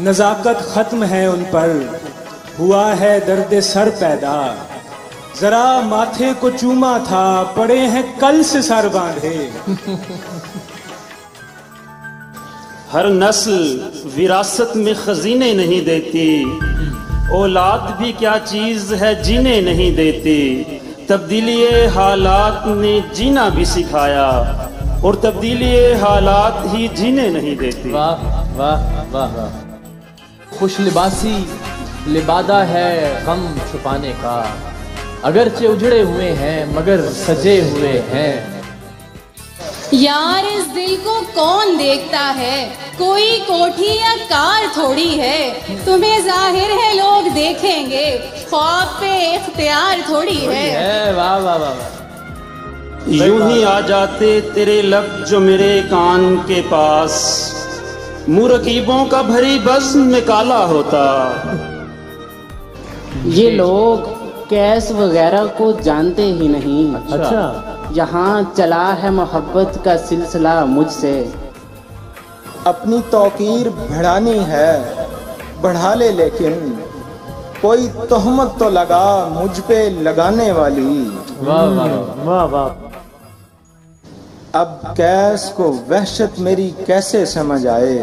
نزاکت ختم ہے ان پر، ہوا ہے درد سر پیدا، ذرا ماتھے کو چوما تھا، پڑے ہیں کل سے سر باندھے۔ ہر نسل وراثت میں خزینے نہیں دیتی، اولاد بھی کیا چیز ہے جینے نہیں دیتی، تبدیلی حالات نے جینا بھی سکھایا اور تبدیلی حالات ہی جینے نہیں دیتی۔ واہ واہ واہ واہ، خوش لباسی لبادہ ہے غم چھپانے کا، اگرچہ اجڑے ہوئے ہیں مگر سجے ہوئے ہیں۔ یار اس دل کو کون دیکھتا ہے، کوئی کوٹھی یا کار تھوڑی ہے، تمہیں ظاہر ہے لوگ دیکھیں گے، خواب پہ اختیار تھوڑی ہے۔ واہ واہ واہ، یوں ہی آ جاتے تیرے لب جو میرے کان کے پاس، مرکیبوں کا بھری بزم میں کالا ہوتا۔ یہ لوگ کیس وغیرہ کو جانتے ہی نہیں، اچھا یہاں چلا ہے محبت کا سلسلہ مجھ سے۔ اپنی توقیر بڑھانی ہے بڑھا لے، لیکن کوئی تہمت تو لگا مجھ پہ لگانے والی۔ واہ واہ واہ واہ، اب کیس کو وحشت میری کیسے سمجھ آئے،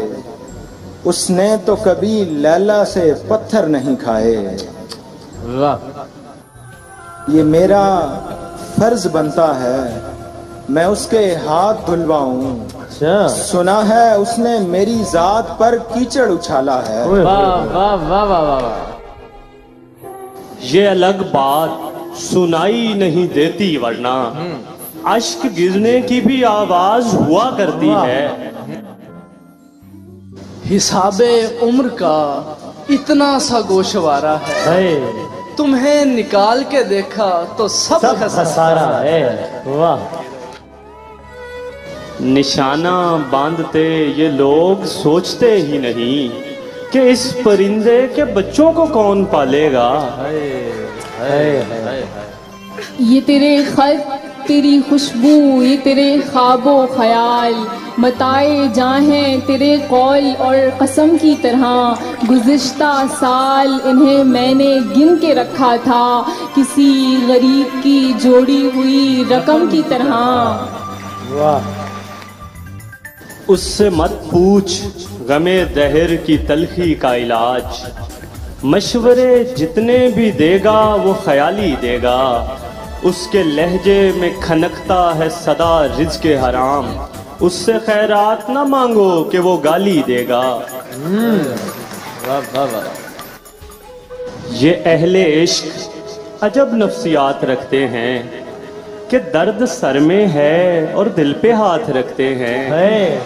اس نے تو کبھی لیلا سے پتھر نہیں کھائے۔ واہ، یہ میرا فرض بنتا ہے میں اس کے ہاتھ دھلواؤں، سنا ہے اس نے میری ذات پر کیچڑ اچھالا ہے۔ واہ واہ واہ واہ واہ، یہ الگ بات سنائی نہیں دیتی، ورنہ اشک گرنے کی بھی آواز ہوا کرتی ہے۔ حساب عمر کا اتنا سا گوشوارہ ہے، تمہیں نکال کے دیکھا تو سب خسارہ ہے۔ واہ، نشانہ باندھتے یہ لوگ سوچتے ہی نہیں کہ اس پرندے کے بچوں کو کون پالے گا۔ یہ تیرے خط، تیری خوشبو، یہ تیرے خواب و خیال، متائے جاں ہیں تیرے قول اور قسم کی طرح، گزشتہ سال انہیں میں نے گن کے رکھا تھا کسی غریب کی جوڑی ہوئی رقم کی طرح۔ واہ، اس سے مت پوچھ غم دہر کی تلخی کا علاج، مشورے جتنے بھی دے گا وہ خیالی دے گا، اس کے لہجے میں کھنکتا ہے صدا رزق حرام، اس سے خیرات نہ مانگو کہ وہ گالی دے گا۔ یہ اہل عشق عجب نفسیات رکھتے ہیں کہ درد سر میں ہے اور دل پہ ہاتھ رکھتے ہیں۔